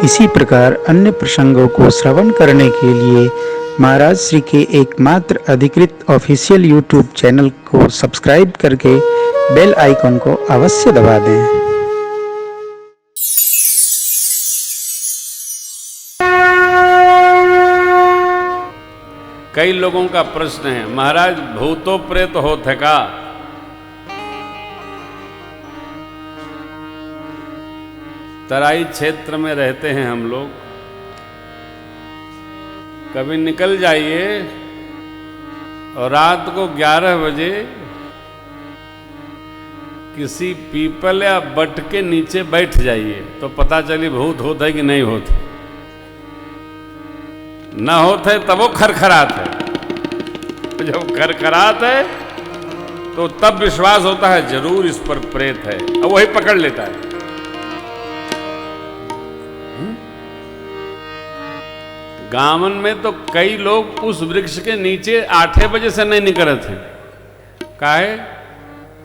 इसी प्रकार अन्य प्रसंगों को श्रवण करने के लिए महाराज श्री के एकमात्र अधिकृत ऑफिशियल यूट्यूब चैनल को सब्सक्राइब करके बेल आइकन को अवश्य दबा दें। कई लोगों का प्रश्न है, महाराज भूतो प्रेत होत है का? तराई क्षेत्र में रहते हैं हम लोग, कभी निकल जाइए और रात को 11 बजे किसी पीपल या बट के नीचे बैठ जाइए तो पता चली भूत होता है कि नहीं होता। ना होता है तब वो खरखरात है, जब खरखरात है तो तब विश्वास होता है जरूर इस पर प्रेत है, और वही पकड़ लेता है। गांवन में तो कई लोग उस वृक्ष के नीचे 8 बजे से नहीं निकले थे। काहे?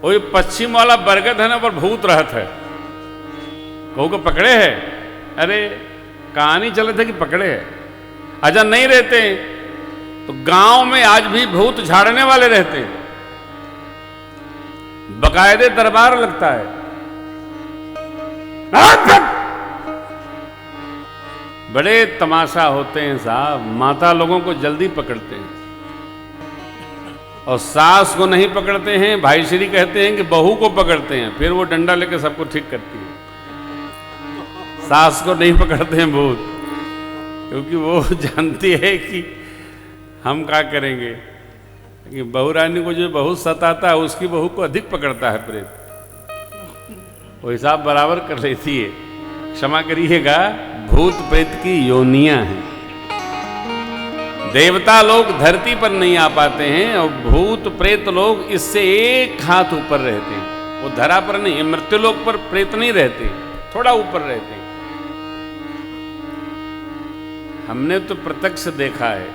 वही पश्चिम वाला बरगद है ना, पर भूत रहत है, वो को पकड़े है। अरे कहानी चले थे कि पकड़े है, अच्छा नहीं रहते तो गांव में आज भी भूत झाड़ने वाले रहते हैं, बकायदे दरबार लगता है। बड़े तमाशा होते हैं साहब, माता लोगों को जल्दी पकड़ते हैं और सास को नहीं पकड़ते हैं। भाई श्री कहते हैं कि बहू को पकड़ते हैं, फिर वो डंडा लेकर सबको ठीक करती है। सास को नहीं पकड़ते हैं भूत, क्योंकि वो जानती है कि हम क्या करेंगे, कि बहू रानी को जो बहुत सताता है उसकी बहू को अधिक पकड़ता है प्रेत। वो हिसाब बराबर कर लेती है। क्षमा करिएगा, भूत प्रेत की योनियां हैं। देवता लोग धरती पर नहीं आ पाते हैं और भूत प्रेत लोग इससे एक हाथ ऊपर रहते हैं। वो धरा पर नहीं, मृत्युलोक पर प्रेत नहीं रहते, थोड़ा ऊपर रहते हैं। हमने तो प्रत्यक्ष देखा है।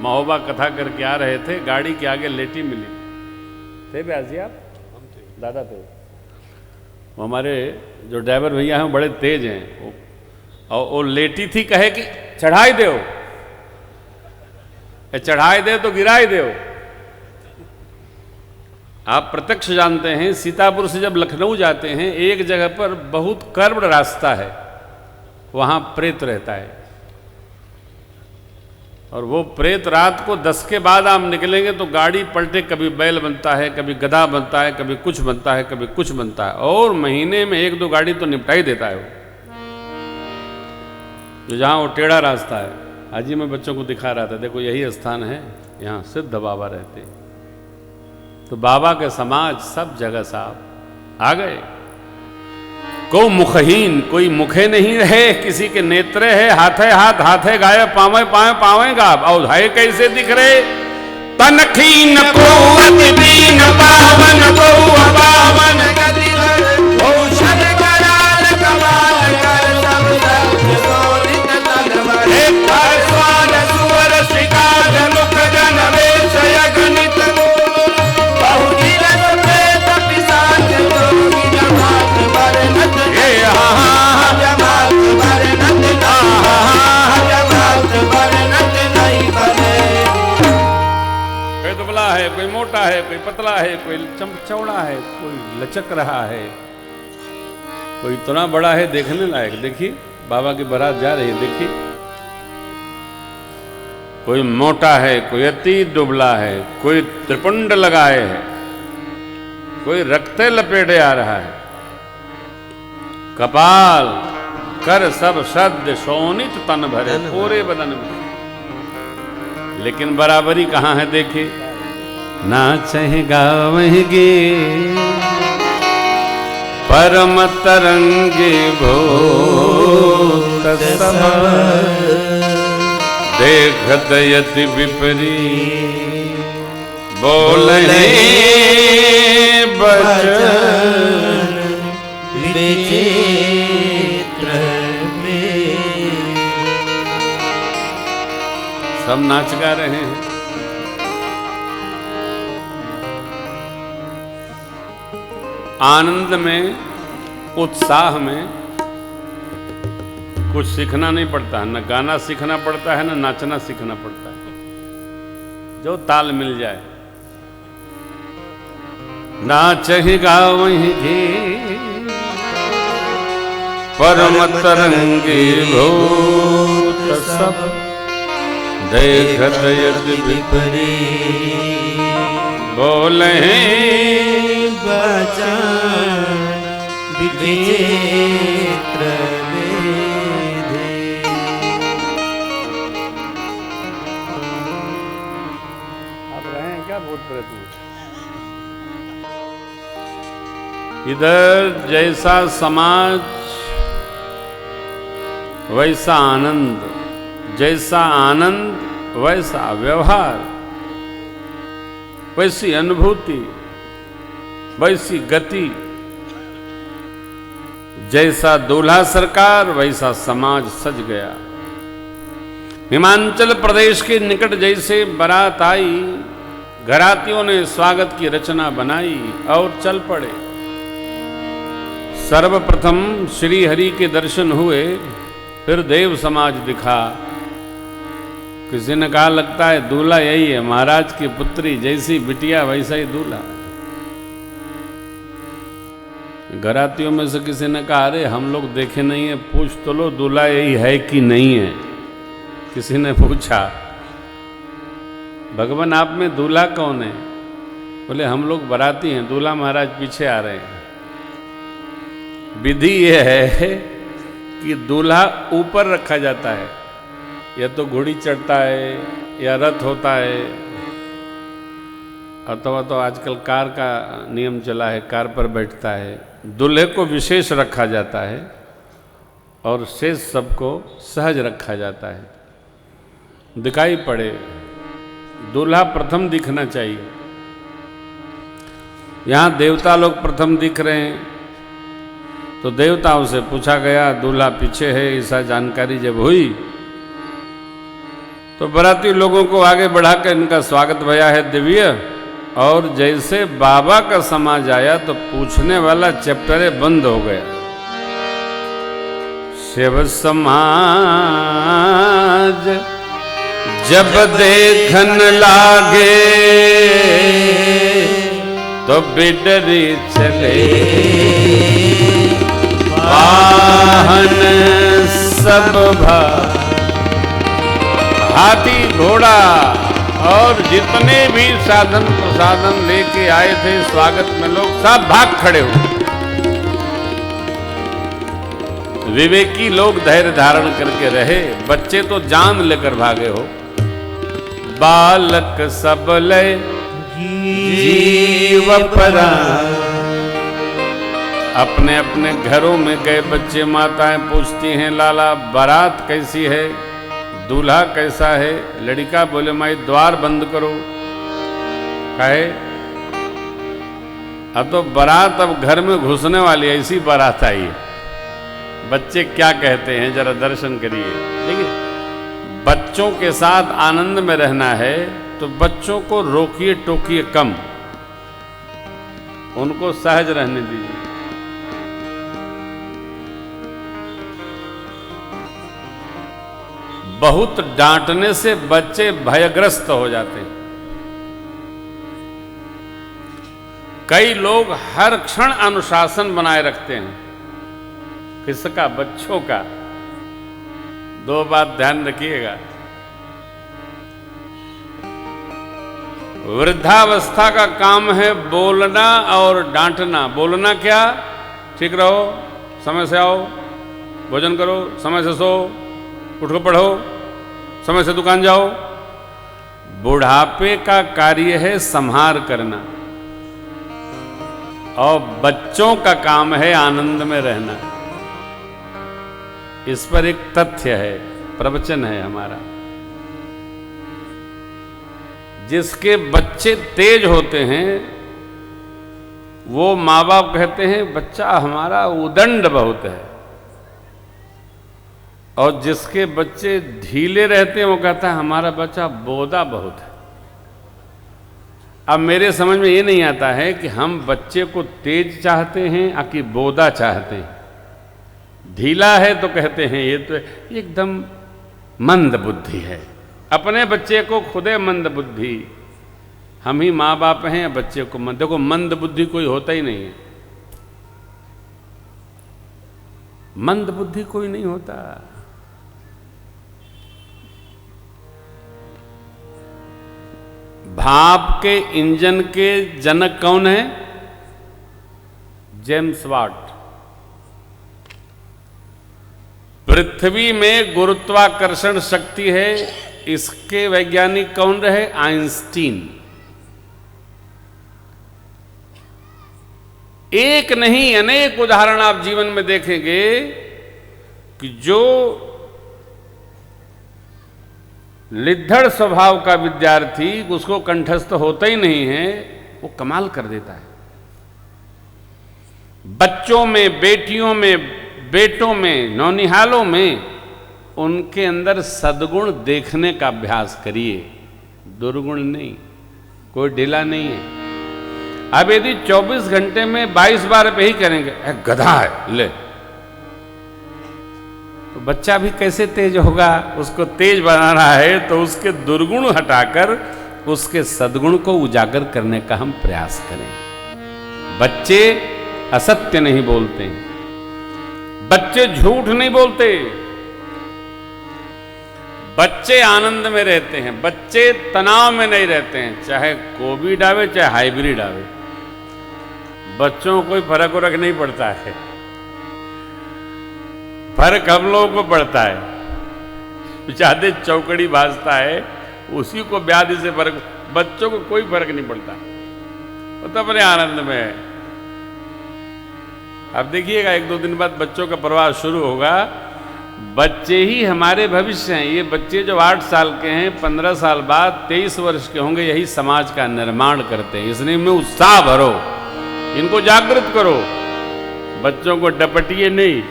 महोबा कथा करके आ रहे थे, गाड़ी के आगे लेटी मिली थे। व्यास जी आप? दादा थे। वो हमारे जो ड्राइवर भैया हैं बड़े तेज हैं, और वो लेटी थी, कहे कि चढ़ाई दो, चढ़ाई दे तो गिराई दो। आप प्रत्यक्ष जानते हैं, सीतापुर से जब लखनऊ जाते हैं एक जगह पर बहुत कर्व्ड रास्ता है, वहां प्रेत रहता है। और वो प्रेत रात को 10 के बाद आप निकलेंगे तो गाड़ी पलटे, कभी बैल बनता है, कभी गधा बनता है, कभी कुछ बनता है, कभी कुछ बनता है, और महीने में 1-2 गाड़ी तो निपटा ही देता है वो। जो जहाँ वो टेढ़ा रास्ता है, आज ही मैं बच्चों को दिखा रहा था, देखो यही स्थान है, यहाँ सिद्ध बाबा रहते। तो बाबा के समाज सब जगह साहब आ गए। को मुखहीन, कोई मुखे नहीं रहे, किसी के नेत्रे है, हाथे हाथ, हाथे गाये, पावे पावे पावे गाब, और है कैसे दिख रहे? तनखीन को अति दीन पावन को अपावन भूषण कराल कमाल कर सब सत्य शोभित तलवर, एक स्वान सुवर श्रीकाल मुख जन वेश अगणित बहुदिन प्रेत पिशाच जोगी जमात वर्णत जमात वर्णत जमात वर्णत नहीं बने। कोई दुबला है, कोई मोटा है, कोई पतला है, कोई चौड़ा है, कोई लचक रहा है, कोई इतना बड़ा है देखने लायक। देखिए बाबा की बारात जा रही है, देखिए कोई मोटा है, कोई अति दुबला है, कोई त्रिपुंड लगाए है, कोई रक्ते लपेटे आ रहा है, कपाल कर सब सद्य शोणित तन भरे, पूरे बदन में। लेकिन बराबरी कहाँ है? देखिए, नाचे गावेंगे परम तरंगे भूत सब, देखत यति विपरीत बोलने बचन विचित्र में। सब नाच गा रहे हैं। आनंद में, उत्साह में कुछ सीखना नहीं पड़ता है, न गाना सीखना पड़ता है, न नाचना सीखना पड़ता है, जो ताल मिल जाए। नाच ही गावहि जी परम तरंगी भूत सब, देखत यदि विपरीत बोले बचन विचित्र विधि। आप रहे हैं क्या भूत प्रेत में? इधर जैसा समाज वैसा आनंद, जैसा आनंद वैसा व्यवहार, वैसी अनुभूति, वैसी गति। जैसा दूल्हा सरकार वैसा समाज सज गया। हिमाचल प्रदेश के निकट जैसे बारात आई, घरातियों ने स्वागत की रचना बनाई और चल पड़े। सर्वप्रथम श्री हरि के दर्शन हुए, फिर देव समाज दिखा। किसी ने कहा लगता है दूल्हा यही है, महाराज की पुत्री जैसी बिटिया वैसा ही दूल्हा। घरातियों में से किसी ने कहा अरे हम लोग देखे नहीं है, पूछ तो लो दूल्हा यही है कि नहीं है। किसी ने पूछा भगवान आप में दूल्हा कौन है? बोले हम लोग बाराती हैं, दूल्हा महाराज पीछे आ रहे हैं। विधि यह है कि दूल्हा ऊपर रखा जाता है, या तो घोड़ी चढ़ता है या रथ होता है, अथवा तो आजकल कार का नियम चला है, कार पर बैठता है। दूल्हे को विशेष रखा जाता है और शेष सबको सहज रखा जाता है। दिखाई पड़े, दूल्हा प्रथम दिखना चाहिए। यहाँ देवता लोग प्रथम दिख रहे हैं, तो देवताओं से पूछा गया दूल्हा पीछे है, ऐसा जानकारी जब हुई तो बाराती लोगों को आगे बढ़ाकर इनका स्वागत भया है दिव्य। और जैसे बाबा का समाज आया तो पूछने वाला चैप्टर बंद हो गया। शिव समाज जब देखन लागे तो बिडरी चले, वाहन सब भाग, हाथी घोड़ा और जितने भी साधन प्रसाधन लेके आए थे स्वागत में लोग सब भाग खड़े हुए। विवेकी लोग धैर्य धारण करके रहे, बच्चे तो जान लेकर भागे हो। बालक सब लय जीव परा, अपने अपने घरों में गए बच्चे माताएं पूछती हैं लाला बारात कैसी है, दूल्हा कैसा है। लड़का बोले माई द्वार बंद करो, कहे अब तो बारात अब घर में घुसने वाली ऐसी बारात आई है। बच्चे क्या कहते हैं जरा दर्शन करिए। देखिए बच्चों के साथ आनंद में रहना है तो बच्चों को रोकिए टोकिए कम, उनको सहज रहने दीजिए। बहुत डांटने से बच्चे भयग्रस्त हो जाते हैं। कई लोग हर क्षण अनुशासन बनाए रखते हैं। किसका? बच्चों का। दो बात ध्यान रखिएगा, वृद्धावस्था का काम है बोलना और डांटना। बोलना क्या? ठीक रहो, समय से आओ, भोजन करो, समय से सो, उठ को पढ़ो, समय से दुकान जाओ। बुढ़ापे का कार्य है संहार करना और बच्चों का काम है आनंद में रहना। इस पर एक तथ्य है, प्रवचन है हमारा। जिसके बच्चे तेज होते हैं वो माँ बाप कहते हैं बच्चा हमारा उदंड बहुत है, और जिसके बच्चे ढीले रहते हैं वो कहता है हमारा बच्चा बोदा बहुत है। अब मेरे समझ में ये नहीं आता है कि हम बच्चे को तेज चाहते हैं या कि बोदा चाहते हैं। ढीला है तो कहते हैं ये तो एकदम मंद बुद्धि है। अपने बच्चे को खुदे मंद बुद्धि, हम ही माँ बाप हैं या बच्चे को मंद। देखो मंद बुद्धि कोई होता ही नहीं है, मंद बुद्धि कोई नहीं होता। भाप के इंजन के जनक कौन है? James Watt. पृथ्वी में गुरुत्वाकर्षण शक्ति है, इसके वैज्ञानिक कौन रहे? आइंस्टीन। एक नहीं अनेक उदाहरण आप जीवन में देखेंगे कि जो लिद्धड़ स्वभाव का विद्यार्थी, उसको कंठस्थ होता ही नहीं है, वो कमाल कर देता है। बच्चों में, बेटियों में, बेटों में, नौनिहालों में उनके अंदर सद्गुण देखने का अभ्यास करिए, दुर्गुण नहीं। कोई ढीला नहीं है। अब यदि 24 घंटे में 22 बार पे ही करेंगे गधा है ले, तो बच्चा भी कैसे तेज होगा? उसको तेज बनाना है तो उसके दुर्गुण हटाकर उसके सद्गुण को उजागर करने का हम प्रयास करें। बच्चे असत्य नहीं बोलते, बच्चे झूठ नहीं बोलते, बच्चे आनंद में रहते हैं, बच्चे तनाव में नहीं रहते हैं। चाहे कोविड आवे चाहे हाइब्रिड आवे, बच्चों को कोई फर्क वरक नहीं पड़ता है। फर्क हम लोगों को पड़ता है। ज्यादा चौकड़ी भाजता है उसी को व्याधि से फर्क, बच्चों को कोई फर्क नहीं पड़ता, वो तो अपने आनंद में है। अब देखिएगा 1-2 दिन बाद बच्चों का प्रवास शुरू होगा। बच्चे ही हमारे भविष्य हैं। ये बच्चे जो 8 साल के हैं, 15 साल बाद 23 वर्ष के होंगे, यही समाज का निर्माण करते हैं। इसलिए में उत्साह भरो, इनको जागृत करो। बच्चों को डपटिए नहीं,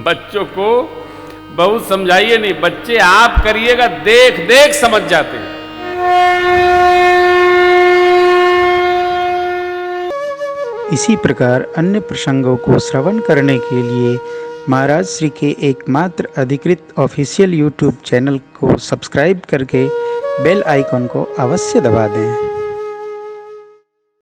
बच्चों को बहुत समझाइए नहीं। बच्चे आप करिएगा, देख देख समझ जाते हैं। इसी प्रकार अन्य प्रसंगों को श्रवण करने के लिए महाराज श्री के एकमात्र अधिकृत ऑफिशियल यूट्यूब चैनल को सब्सक्राइब करके बेल आइकॉन को अवश्य दबा दें।